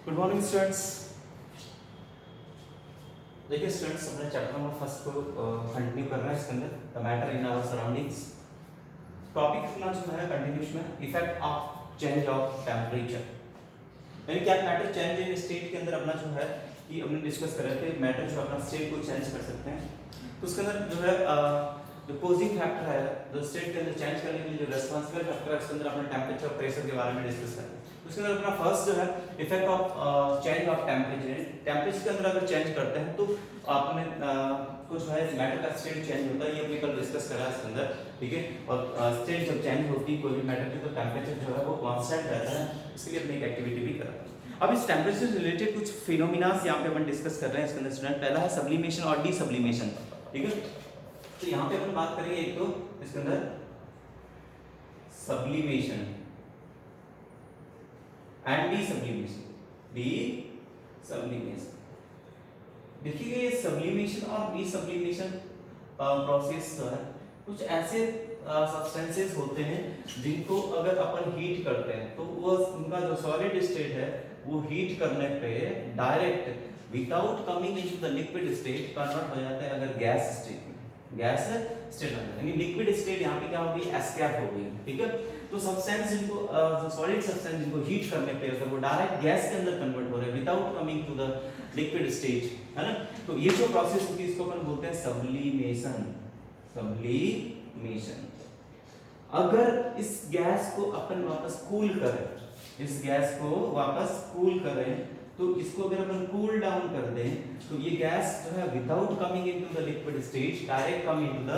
Good morning students. देखिए students, अपने chapter number first को कंटिन्यू कर रहे हैं। इसके अंदर the matter in our surroundings topic अपना जो है कंटिन्यूशन में effect of change of temperature, यानी क्या मैटर चेंज इन स्टेट के अंदर अपना जो है कि हमने डिस्कस कर रहे थे मैटर जो अपना स्टेट को चेंज कर सकते हैं। तो उसके अंदर जो है जो पोजिंग फैक्टर है जो स्टेट के अंदर चेंज करने के लिए जो रेस्पॉन्सिबल फैक्टर है उसके अंदर अपने टेम्परेचर प्रेशर के बारे में डिस्कस करें। उसके अंदर अपना फर्स्ट जो है effect of change of temperature, temperature के अंदर अगर चेंज करते हैं तो आपने कुछ है मैटर का स्टेट चेंज होता है, ये अपने कल डिस्कस करा है इसके अंदर, ठीक है। और स्टेट जब चेंज होती है कोई भी मैटर की तो टेम्परेचर जो है वो कांस्टेंट रहता है, इसके लिए अपनी एक एक्टिविटी भी करा है। अब इस टेम्परेचर से रिलेटेड कुछ फिनोमिनास यहाँ पे अपन डिस्कस कर रहे हैं इसके अंदर स्टूडेंट। पहला है सब्लिमेशन और डीसब्लिमेशन, ठीक है। तो यहाँ पे अपन बात करेंगे एक तो इसके अंदर सब्लिमेशन एंड डीसब्लिमेशन। डीसब्लिमेशन देखिए ये सब्लिमेशन और डीसब्लिमेशन प्रोसेस जो है कुछ ऐसे सब्सटेंसेस होते हैं जिनको अगर अपन हीट करते हैं तो वो उनका जो सॉलिड स्टेट है वो हीट करने पे direct without coming into the liquid state convert हो जाता है अगर गैस स्टेट में, गैस स्टेट में, यानी लिक्विड स्टेट यहाँ पे क्या होगी एस्केप हो गई, ठीक है। तो सब्सटेंस जिनको जो सॉलिड सब्सटेंस जिनको हीट करने पे अगर वो डायरेक्ट गैस के अंदर कन्वर्ट हो रहे हैं without coming to the liquid state, है ना। तो ये जो प्रोसेस होती है इसको अपन बोलते हैं सब्लिमेशन। सब्लिमेशन अगर इस गैस को अपन वापस कूल करें, इस गैस को वापस कूल करें तो इसको अगर अपन कूल डाउन कर दें तो ये गैस जो है without coming into the liquid state direct come into the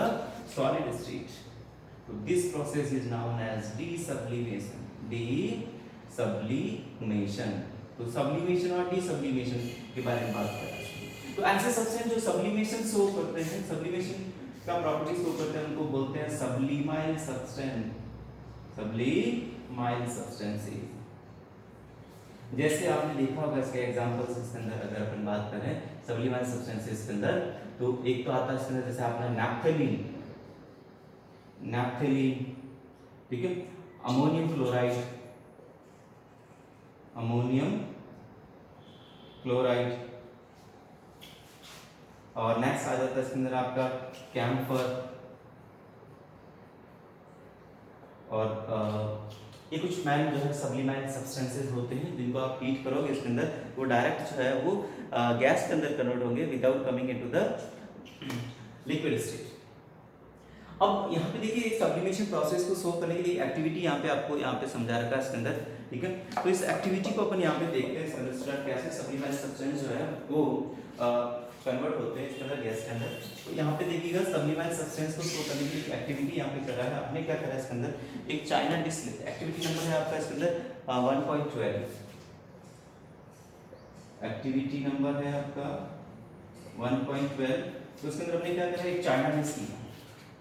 solid state. तो this process is known as desublimation. Desublimation, तो सब्लिमेशन और डीसब्लिमेशन के बारे में बात कर रहे हैं। तो ऐसे सब्सटेंस जो सब्लिमेशन शो करते हैं, सब्लिमेशन का प्रॉपर्टी शो करते हैं, उनको बोलते हैं सब्लिमाइल सब्सटेंस। सब्लिमाइल सब्सटेंसेस जैसे आपने देखा होगा इसके एग्जांपल्स इसके अंदर अगर अपन बात करें सब्लिमाइल सब्सटेंसेस के अंदर, तो एक तो आता है इसके अंदर जैसे आपने नैप्थेलीन, नैप्थेलीन, ठीक है, अमोनियम क्लोराइड, अमोनियम क्लोराइड, और नेक्स्ट आ जाता है इसके अंदर आपका कैम्फर, और ये कुछ मैन जो है सब्लिमाइल सब्सटेंसेस होते हैं जिनको आप हीट करोगे इसके अंदर वो डायरेक्ट जो है वो गैस के अंदर कन्वर्ट होंगे without coming into the liquid state. अब यहाँ पे देखिए एक सब्लिमेशन प्रोसेस को शो करने के लिए एक्टिविटी यहाँ पे आपको यहाँ पे समझा रखा है इसके अंदर, ठीक है। तो इस एक्टिविटी को अपन यहाँ पे देखते हैं इसके अंदर स्टूडेंट कैसे सब्लिमाइल सब्सटेंस जो है वो कन्वर्ट होते हैं इसके अंदर गैस के अंदर। तो यहाँ पे देखिएगा सब्लिमाइल सब्सटेंस को शो करने के लिए एक्टिविटी यहाँ पे कर रहा है। आपने क्या करा है इसके अंदर एक चाइना डिश लेते, एक्टिविटी नंबर है आपका इसके अंदर 1.12, एक्टिविटी नंबर है आपका 1.12। तो उसके अंदर हमने क्या करा एक चाइना डिश लिया,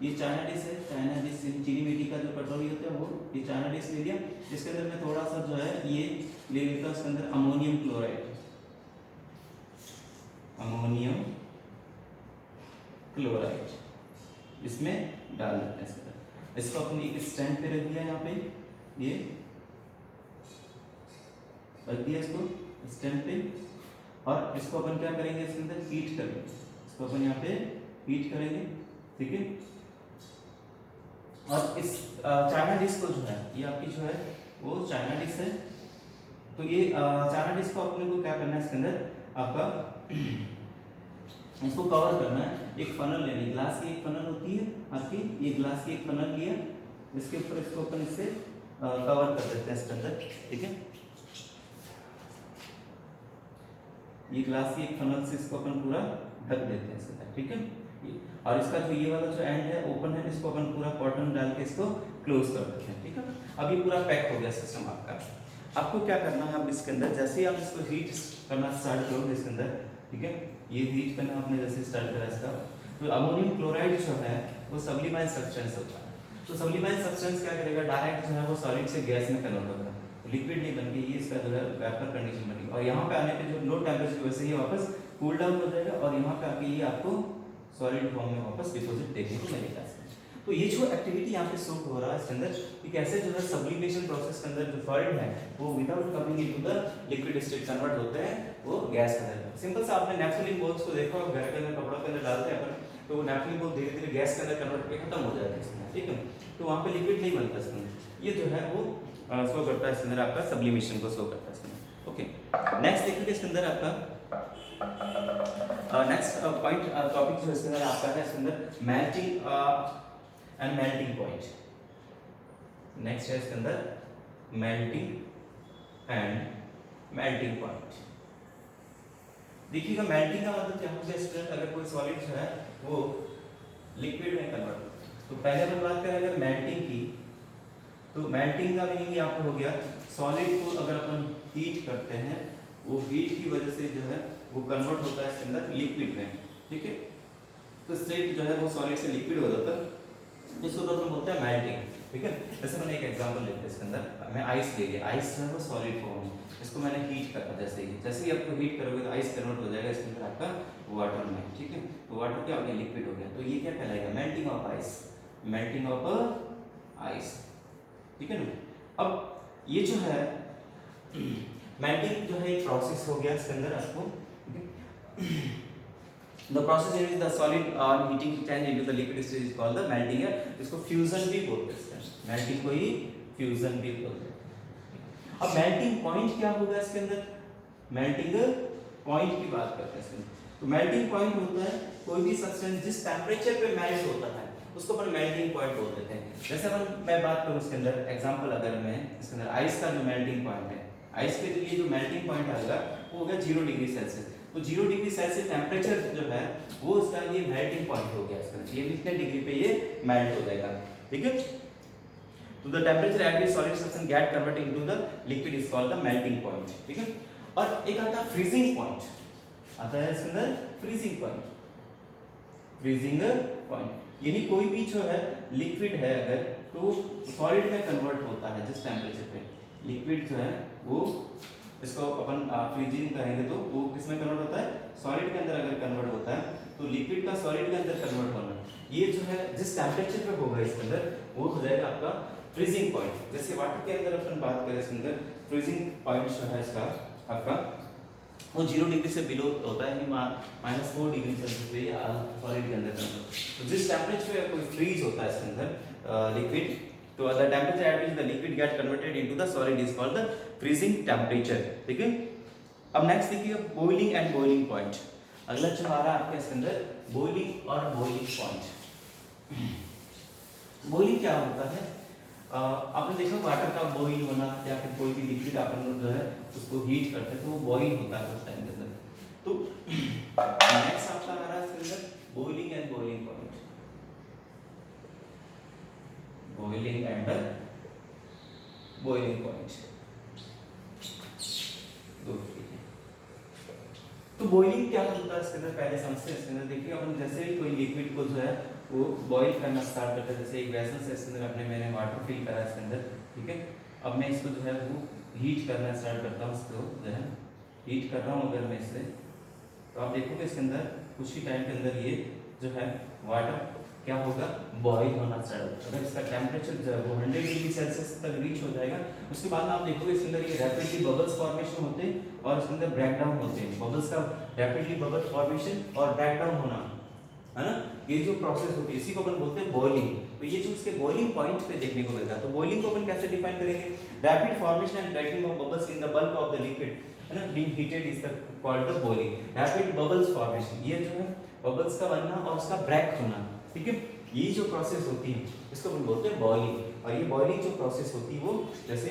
ये चाइना डिश है, चाइना डिश चीनी मिट्टी का जो कटोरी होता है वो ये चाइना डिश ले लिया। इसके अंदर मैं थोड़ा सा जो है ये ले लेता हूँ इसके अंदर अमोनियम क्लोराइड, अमोनियम क्लोराइड इसमें डाल देते हैं इसके अंदर। इसको अपने एक स्टैंड पे रख दिया, यहाँ पे ये रख दिया इसको स्टैंड पे, और इसको अपन क्या करेंगे इसके अंदर हीट करेंगे, इसको अपन यहाँ पे हीट करेंगे, ठीक है। और इस चाइना डिश को जो है ये आपकी जो है वो चाइना डिश है। तो ये चाइना डिश को अपने को क्या करना है इसके अंदर आपका इसको कवर करना है। एक फनल लेनी, ग्लास की एक फनल होती है आपकी, ये ग्लास की एक फनल लिया, इसके ऊपर इसको अपन इससे कवर कर देते हैं इसके अंदर, ठीक है। ये ग्लास की एक फनल से इसको अपन पूरा ढक देते हैं इसके अंदर, ठीक है। और इसका जो ये वाला जो एंड है ओपन है, इसको अपन पूरा कॉटन डाल के इसको क्लोज कर देते हैं, ठीक है। अब ये पूरा पैक हो गया सिस्टम आपका। आपको क्या करना है, अब इसके अंदर जैसे ही आप इसको हीट करना स्टार्ट करोगे इसके अंदर, ठीक है, ये हीट करना आपने जैसे स्टार्ट करा इसका, तो अमोनियम क्लोराइड जो है वो सब्लिमाइल सब्सटेंस होता है। तो सब्लिमाइल सब्सटेंस क्या करेगा डायरेक्ट जो है वो सॉलिड से गैस में कन्वर्ट होगा, लिक्विड नहीं बन के ये इसका जो है वेपर कंडीशन बनेगी, और यहाँ पे आने पे जो लो टेम्परेचर की वजह से ये वापस कूल डाउन हो जाएगा और यहाँ पे आके ये आपको सॉलिड फॉर्म में वापस डिपॉजिट देखने को मिलेगा। तो ये जो एक्टिविटी यहाँ पे शो हो रहा है इसके अंदर कि कैसे जो है सब्लिमेशन प्रोसेस के अंदर जो सॉलिड है वो without coming into the liquid state convert होते हैं वो गैस के अंदर। सिंपल सा आपने नेफ्थलीन बॉल्स को देखा घर के अंदर कपड़ों के अंदर डालते हैं अपन, तो वो नेफ्थलीन बॉल धीरे धीरे गैस के अंदर कन्वर्ट होकर खत्म हो जाता है इसमें, ठीक है। तो वहाँ पे लिक्विड नहीं बनता इसमें, ये जो है वो शो करता है इसके अंदर आपका सब्लिमेशन को शो करता है इसमें। ओके, नेक्स्ट देखिए इसके अंदर आपका नेक्स्ट पॉइंट टॉपिक जो इसके अंदर आपका है इसके अंदर melting and melting point. Next है इसके अंदर मेल्टिंग एंड मेल्टिंग पॉइंट। देखिएगा मेल्टिंग का मतलब क्या होता है स्टूडेंट, अगर कोई सॉलिड जो है वो लिक्विड में कन्वर्ट, तो पहले अपन बात करें अगर मेल्टिंग की, तो मेल्टिंग का मीनिंग आपको हो गया सॉलिड को अगर अपन हीट करते हैं, वो हीट की वजह से जो है वो कन्वर्ट होता है इसके अंदर लिक्विड में, ठीक है। तो स्टेट जो है वो सॉलिड से लिक्विड हो जाता है, इसको तो अपन बोलते हैं मेल्टिंग, ठीक है। जैसे मैंने एक एग्जांपल लेते हैं इसके अंदर, मैं आइस ले लिया, आइस जो है वो सॉलिड फॉर्म है, इसको मैंने हीट करा, जैसे ही आपको हीट करोगे तो आइस कन्वर्ट हो जाएगा इसके अंदर आपका वाटर में, ठीक है। तो वाटर क्या हो गया, लिक्विड हो गया, तो ये क्या कहलाएगा, melting of ice, melting of ice, ठीक है ना। अब ये जो है मेल्टिंग जो है एक प्रोसेस हो गया इसके अंदर आपको, the process in which the solid heating change into the liquid stage is called the melting है, इसको फ्यूजन भी बोलते हैं, मेल्टिंग को ही फ्यूजन भी बोलते हैं। अब मेल्टिंग पॉइंट क्या होगा इसके अंदर, मेल्टिंग पॉइंट की बात करते हैं इसके अंदर। तो मेल्टिंग पॉइंट होता है कोई भी सब्सटेंस जिस टेम्परेचर पे मेल्ट होता है उसको अपन मेल्टिंग पॉइंट बोल देते हैं। जैसे अपन मैं बात करूं इसके अंदर एग्जांपल, अगर मैं इसके अंदर आइस का जो मेल्टिंग पॉइंट है, आइस के लिए जो मेल्टिंग पॉइंट आएगा वो होगा 0 डिग्री सेल्सियस। तो 0 डिग्री सेल्सियस टेम्परेचर जो है वो उसका ये मेल्टिंग पॉइंट हो गया इसका, ये कितने डिग्री पे ये मेल्ट हो जाएगा, ठीक है। तो the temperature at which solid substance get converted into the liquid is called the melting point, ठीक है। और एक आता है फ्रीजिंग पॉइंट, आता है इसके अंदर फ्रीजिंग पॉइंट, फ्रीजिंग पॉइंट यानी कोई भी जो है लिक्विड है अगर तो सॉलिड में कन्वर्ट होता है जिस टेम्परेचर पे, लिक्विड जो है वो इसको अपन फ्रीजिंग कहेंगे तो वो किसमें कन्वर्ट होता है, सॉलिड के अंदर अगर कन्वर्ट होता है तो लिक्विड का सॉलिड के अंदर कन्वर्ट होना, ये जो है जिस टेम्परेचर पे होगा इसके अंदर वो हो जाएगा आपका फ्रीजिंग पॉइंट। जैसे वाटर के अंदर अपन बात करें इसके अंदर फ्रीजिंग पॉइंट जो है इसका आपका वो 0 डिग्री से बिलो होता है, -4 डिग्री सेल्सियस पे सॉलिड के अंदर कन्वर्ट। तो जिस टेम्परेचर पे कोई फ्रीज होता है इसके अंदर लिक्विड, तो the temperature at which the liquid get converted into the solid is called the freezing temperature, ठीक है। अब नेक्स्ट देखिए बॉइलिंग एंड बॉइलिंग पॉइंट, अगला जो आ रहा है आपके इसके अंदर बॉइलिंग और बॉइलिंग पॉइंट। बॉइलिंग क्या होता है, आपने देखा वाटर का बॉइल होना या फिर कोई भी लिक्विड अपन जो है उसको हीट करते हैं तो वो बॉइल होता है उस टाइम के अंदर। तो नेक्स्ट आपका आ रहा है इसके अंदर boiling and boiling point, boiling and the boiling point, तो बॉइलिंग क्या होता है इसके अंदर पहले समझते हैं। इसके अंदर देखिए अपन जैसे ही कोई लिक्विड को जो है वो बॉईल करना स्टार्ट करते हैं, जैसे एक वेसल से इसके अंदर अपने मैंने वाटर फिल करा इसके अंदर, ठीक है। अब मैं इसको जो है वो हीट करना स्टार्ट करता हूँ, इसको जो है हीट कर रहा हूँ अगर मैं इससे, तो आप देखोगे इसके अंदर कुछ ही टाइम के अंदर ये जो है वाटर क्या होगा, बॉईल होना स्टार्ट होगा। अगर इसका टेम्परेचर जो है वो 100 डिग्री सेल्सियस तक रीच हो जाएगा, उसके बाद आप देखोगे इसके अंदर ये रैपिडली बबल्स फॉर्मेशन होते हैं और इसके अंदर ब्रेक डाउन होते हैं। बबल्स का रैपिडली बबल फॉर्मेशन और ब्रेक डाउन होना है ना, ये जो प्रोसेस होती है इसी को अपन बोलते हैं बॉइलिंग। तो ये जो इसके बॉइलिंग पॉइंट पे देखने को मिलता है, तो बॉइलिंग को अपन कैसे डिफाइन करेंगे, rapid formation and breaking of bubbles in the bulk of the liquid है ना, being heated is the called the boiling. Rapid bubbles formation, ये जो है बबल्स का बनना और उसका ब्रेक होना, ठीक है, ये जो प्रोसेस होती है इसको हम बोलते हैं बॉइलिंग। और ये बॉइलिंग जो प्रोसेस होती है वो जैसे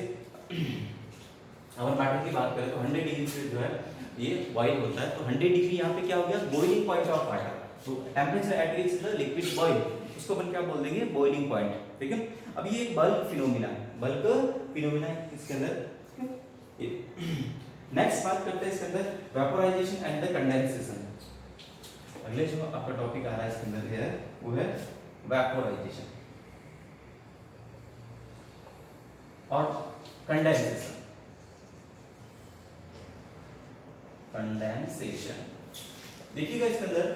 अगर वाटर की बात करें तो 100 डिग्री से जो है ये बॉइल होता है, तो 100 डिग्री यहाँ पे क्या हो गया, बॉइलिंग पॉइंट ऑफ वाटर। तो temperature at which the liquid boil, उसको अपन क्या बोल देंगे, बॉइलिंग पॉइंट, ठीक है। अब ये एक बल्क फिनोमिना है, बल्क फिनोमिना इसके अंदर। नेक्स्ट बात करते हैं इसके अंदर वेपोराइजेशन एंड द कंडेंसेशन। अगले जो आपका टॉपिक आ रहा है इसके अंदर है वो है वेपोराइजेशन और कंडेंसेशन। कंडेंसेशन देखिएगा इसके अंदर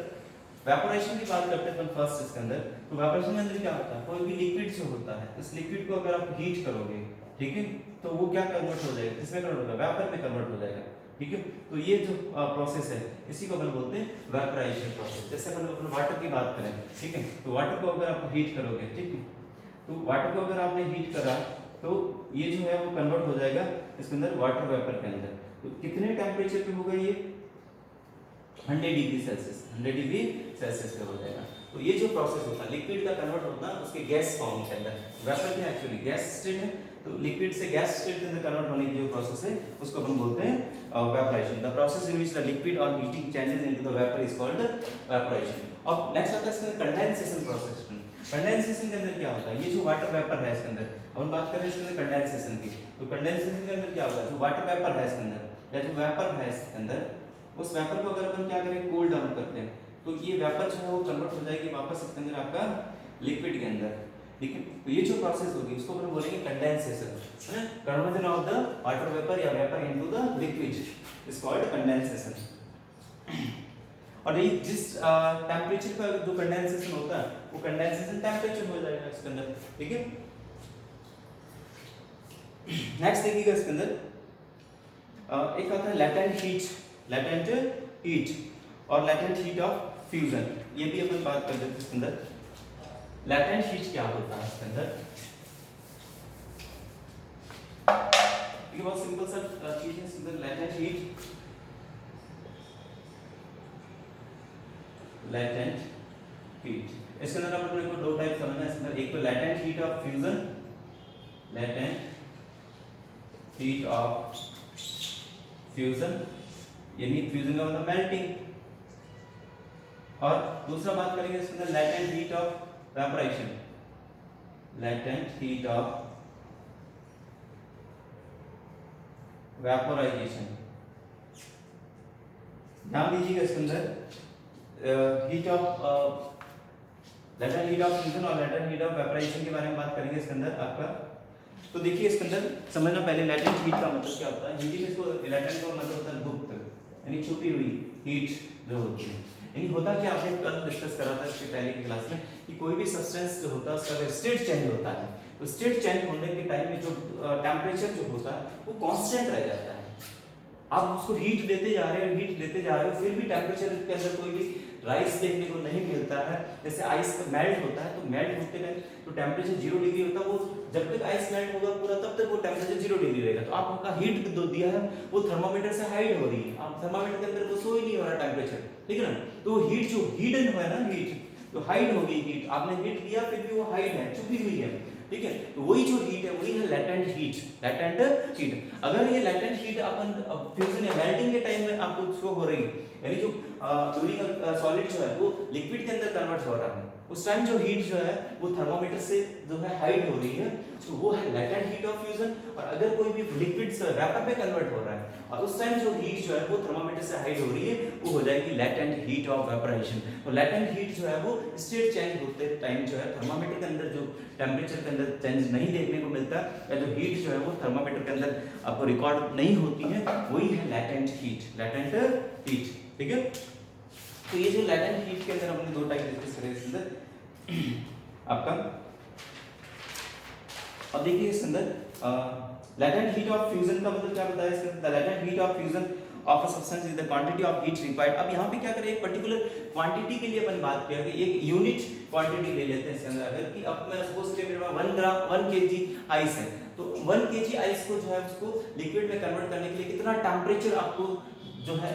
वेपोराइजेशन की बात करते हैं अपन फर्स्ट इसके अंदर। तो वेपोराइजेशन के अंदर क्या होता है, कोई भी लिक्विड जो होता है, इस लिक्विड को अगर आप हीट करोगे, ठीक है, तो वो क्या कन्वर्ट हो जाएगा, किसमें कन्वर्ट होगा, वेपर में कन्वर्ट हो जाएगा, ठीक है। तो ये जो प्रोसेस है इसी को अपन बोलते हैं वेपोराइजेशन प्रोसेस। जैसे अपन वाटर की बात करें, ठीक है, तो वाटर को अगर आप हीट करोगे, ठीक है, तो वाटर को अगर आपने हीट करा तो ये जो है वो कन्वर्ट हो जाएगा इसके अंदर वाटर वेपर के अंदर। तो कितने टेम्परेचर पे होगा ये, 100 डिग्री सेल्सियस, 100 डिग्री सेल्सियस पे हो जाएगा। तो ये जो प्रोसेस होता है लिक्विड का कन्वर्ट होता है उसके गैस फॉर्म के अंदर, वेपर क्या एक्चुअली गैस स्टेट है, तो लिक्विड से गैस स्टेट के अंदर कन्वर्ट होने की जो प्रोसेस है उसको अपन बोलते हैं vaporization. The process in which the liquid on heating changes into the vapour is called vaporization. अब नेक्स्ट आता है इसके अंदर कंडेंसेशन प्रोसेस। कंडेंसेशन के अंदर क्या होता है, ये जो वाटर वेपर है इसके अंदर, हम बात कर रहे हैं इसके अंदर कंडेंसेशन की, तो कंडेंसेशन के अंदर क्या होता है, जो वाटर वेपर है इसके अंदर या जो वेपर है इसके अंदर, उस वेपर को अगर अपन क्या करें, कूल डाउन करते हैं, तो ये वेपर जो है वो कन्वर्ट हो जाएगी वापस इसके अंदर आपका लिक्विड के अंदर, ठीक है। तो ये जो प्रोसेस होगी उसको अपन बोलेंगे कंडेंसेशन, है ना, conversion of the water vapour या vapour into the liquid is called condensation. और ये जिस टेम्परेचर पर जो कंडेंसेशन होता है वो कंडेंसेशन टेम्परेचर हो जाएगा इसके अंदर, ठीक है। नेक्स्ट देखिएगा इसके अंदर एक आता है लेटेंट हीट और लेटेंट हीट ऑफ फ्यूजन, ये भी अपन बात कर लेते हैं इसके अंदर। लेटेंट हीट क्या होता है इसके अंदर, ये बहुत सिंपल सा चीज है इसके अंदर। लेटेंट हीट इसके अंदर अपने को दो टाइप समझना है इसके अंदर, एक तो latent heat of fusion, latent heat of fusion यानी फ्यूजन का मतलब मेल्टिंग, और दूसरा बात करेंगे इसके अंदर latent heat of vaporisation, latent heat of vaporisation. ध्यान दीजिएगा इसके अंदर heat of latent heat of fusion और लेटेंट हीट ऑफ वेपोराइजेशन के बारे में बात करेंगे इसके अंदर आपका। तो देखिए इसके अंदर समझना पहले लेटेंट हीट का मतलब क्या होता है, हिंदी में इसको लेटेंट का मतलब होता है गुप्त, यानी छुपी हुई हीट जो होती है। यानी होता क्या, आपने कल डिस्कस करा था इसके पहले की क्लास में कि कोई भी सब्सटेंस जो होता है उसका स्टेट चेंज होता है, तो स्टेट चेंज होने के टाइम में जो टेम्परेचर जो होता है वो कांस्टेंट रह जाता है। आप उसको हीट देते जा रहे हो फिर भी टेम्परेचर के अंदर कोई भी राइस देखने को नहीं मिलता है। जैसे आइस मेल्ट होता है तो मेल्ट होते टाइम तो टेम्परेचर 0 डिग्री होता है, वो जब तक आइस मेल्ट होगा पूरा तब तक वो टेम्परेचर 0 डिग्री रहेगा। तो आपका हीट जो दिया है वो थर्मामीटर से हाइड हो रही है, आप थर्मामीटर के अंदर वो शो ही नहीं हो रहा टेम्परेचर, ठीक है ना। तो हीट जो हिडन है ना, हीट तो हाइड होगी, हीट आपने हीट दिया फिर भी वो हाइड है, छुपी हुई है, ठीक है। तो वही जो हीट है वही है लेटेंट हीट। अगर ये लेटेंट हीट अपन फ्यूजन या मेल्टिंग के टाइम में आपको शो हो रही है, यानी जो ड्यूरिंग सॉलिड जो है वो लिक्विड के अंदर कन्वर्ट हो रहा है, उस टाइम जो हीट जो है वो थर्मोमीटर से जो है हाइड हो रही है, तो वो है लेटेंट हीट ऑफ फ्यूजन। और अगर कोई भी लिक्विड से वेपर में कन्वर्ट हो रहा है और उस टाइम जो हीट जो है वो थर्मोमीटर से हाइड हो रही है, वो हो जाएगी लेटेंट हीट ऑफ वेपोराइजेशन। तो लेटेंट हीट जो है वो स्टेट चेंज होते टाइम जो है थर्मामीटर के अंदर जो टेम्परेचर के अंदर चेंज नहीं देखने को मिलता, या जो हीट जो है वो थर्मामीटर के अंदर आपको रिकॉर्ड नहीं होती है, वही है लेटेंट हीट, ठीक है। तो ये जो लेटेंट हीट के अंदर हमने दो टाइप डिस्कस करे इसके अंदर आपका। अब देखिए इसके अंदर लेटेंट हीट ऑफ फ्यूजन का मतलब क्या बताया इसके अंदर, latent heat of fusion of a substance is the quantity of heat required. अब यहाँ पे क्या करें, एक पर्टिकुलर क्वांटिटी के लिए अपन बात करें, एक यूनिट क्वांटिटी ले लेते हैं इसके अंदर। अगर कि अब मैं सपोज करें मेरे पास 1 kg आइस है, तो 1 kg आइस को जो है उसको लिक्विड में कन्वर्ट करने के लिए कितना टेम्परेचर आपको जो है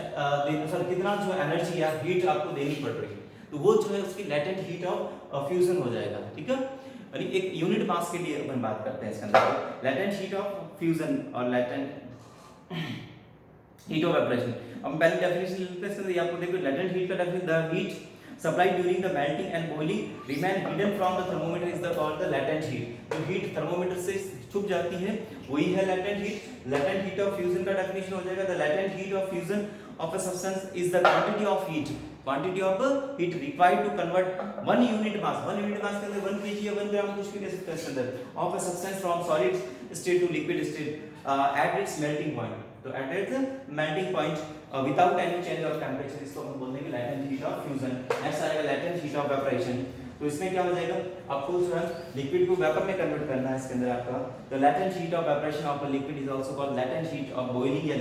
कितना जो एनर्जी या हीट आपको देनी पड़ रही है, तो वो जो है उसकी लेटेंट हीट ऑफ फ्यूजन हो जाएगा, ठीक है। यानी एक यूनिट मास के लिए अपन बात करते हैं इसके अंदर लेटेंट हीट ऑफ फ्यूजन और लेटेंट हीट ऑफ वेपोराइजेशन। हम पहले डेफिनेशन लेते हैं इसके अंदर, आपको देखो लेटेंट हीट का definition, the heat supplied during the melting and boiling remain hidden from the thermometer is the called the latent heat। जो हीट थर्मोमीटर से छुप जाती है वही है latent heat। latent heat of fusion का डेफिनेशन हो जाएगा, the latent heat of fusion of a substance is the quantity of heat required to convert 1 unit mass के अंदर 1 kg या 1 ग्राम कुछ भी कह सकते हैं इसके अंदर of a substance from solid state to liquid state at its melting point। तो at the melting point without any change of temperature, इसको हम बोल देंगे latent heat of fusion. Next आएगा लेटेंट हीट ऑफ वेपराइजेशन। तो इसमें क्या हो जाएगा, आपको जो है लिक्विड को वेपर में कन्वर्ट करना है इसके अंदर आपका। तो latent heat of वेपरेशन of a liquid is also called latent heat of boiling या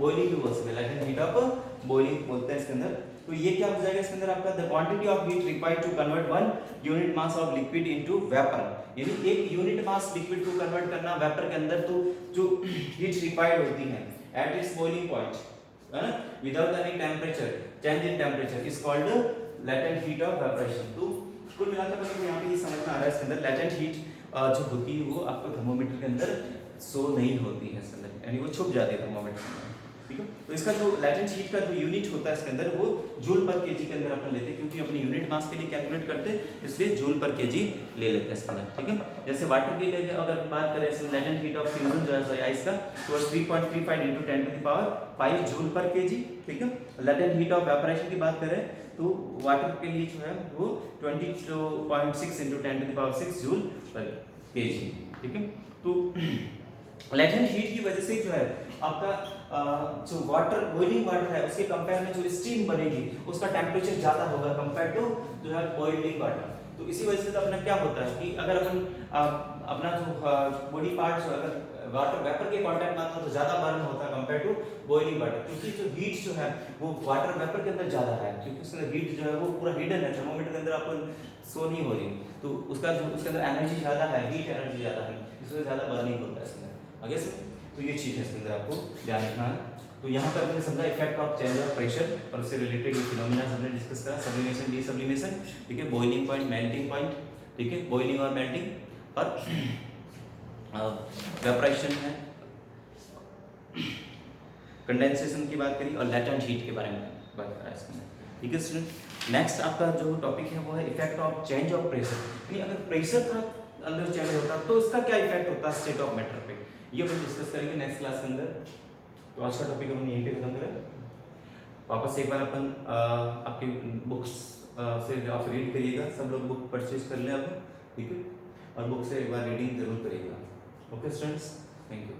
बॉइलिंग भी बोल सकते हैं, लेटेंट हीट ऑफ बॉइलिंग बोलते हैं इसके अंदर। तो ये क्या हो जाएगा इसके अंदर आपका, the quantity of heat required to convert 1 unit mass of liquid into vapour, यानी 1 यूनिट मास लिक्विड को कन्वर्ट करना वेपर के अंदर, तो जो हीट रिक्वायर्ड होती है एट इट्स बॉइलिंग पॉइंट, है ना, without any temperature change in temperature is called latent heat of वेपरेशन। तो कुल मिलाकर मतलब यहाँ पे ये समझ में आ रहा है इसके अंदर लेटेंट हीट जो होती है वो आपको थर्मोमीटर के अंदर शो नहीं होती है इसके अंदर, यानी वो छुप जाती है थर्मोमीटर के अंदर, ठीक है। तो इसका जो लेटेंट हीट का जो यूनिट होता है इसके अंदर वो जूल पर केजी के अंदर अपन लेते हैं, क्योंकि अपने यूनिट मास के लिए कैलकुलेट करते हैं इसलिए जूल पर केजी ले लेते हैं इसके अंदर, ठीक है। जैसे वाटर के लिए अगर बात करें इसमें लेटेंट हीट ऑफ फ्यूजन जो है आइस का, तो 3.35 × 10⁵ जूल पर केजी, ठीक है। लेटेंट हीट ऑफ वेपरेशन की बात करें तो वाटर के लिए जो है वो 22.6 × 10⁶ जूल पर केजी, ठीक है। तो लेटेंट हीट की वजह से जो है आपका जो वाटर बॉइलिंग वाटर है उसके कंपेयर में जो स्टीम बनेगी उसका टेम्परेचर ज्यादा होगा कंपेयर टू जो है बॉइलिंग वाटर। तो इसी वजह से तो अपना क्या होता है कि अगर अपन अपना जो बॉडी पार्ट अगर वाटर वेपर के कांटेक्ट में आता है तो ज्यादा बर्न होता है कंपेयर टू बॉइलिंग वाटर, क्योंकि जो हीट जो है वो वाटर वेपर के अंदर ज्यादा है, क्योंकि उसके अंदर हीट जो है वो पूरा हिडन है, थर्मोमीटर के अंदर अपन शो नहीं हो रही, तो उसका जो उसके अंदर एनर्जी ज्यादा है, हीट एनर्जी ज्यादा है, इसलिए ज्यादा बर्निंग होता है इसके अंदर आगे से। तो ये चीज है इसके अंदर आपको ध्यान रखना है। तो यहाँ पर हमने समझा effect of change of pressure और उससे रिलेटेड ये फिनोमेना हमने डिस्कस करा, सब्लिमेशन डीसब्लिमेशन, ठीक है, बॉइलिंग पॉइंट मेल्टिंग पॉइंट, ठीक है, बॉइलिंग और मेल्टिंग, और वेपराइजेशन है, कंडेंसेशन की बात करी और लेटेंट हीट के बारे में बात करा इसमें, ठीक है स्टूडेंट। नेक्स्ट आपका जो टॉपिक है वो है effect of change of pressure, यानी अगर प्रेशर का अंदर चेंज होता है तो इसका क्या इफेक्ट होता है स्टेट ऑफ मैटर पे, ये अपन डिस्कस करेंगे नेक्स्ट क्लास के अंदर। तो आज का टॉपिक हम यहीं पे खत्म करें। वापस एक बार अपन आपकी बुक्स से आप रीड करिएगा, सब लोग बुक परचेज कर लें अब, ठीक है, और बुक से एक बार रीडिंग जरूर करिएगा। Okay students, thank you.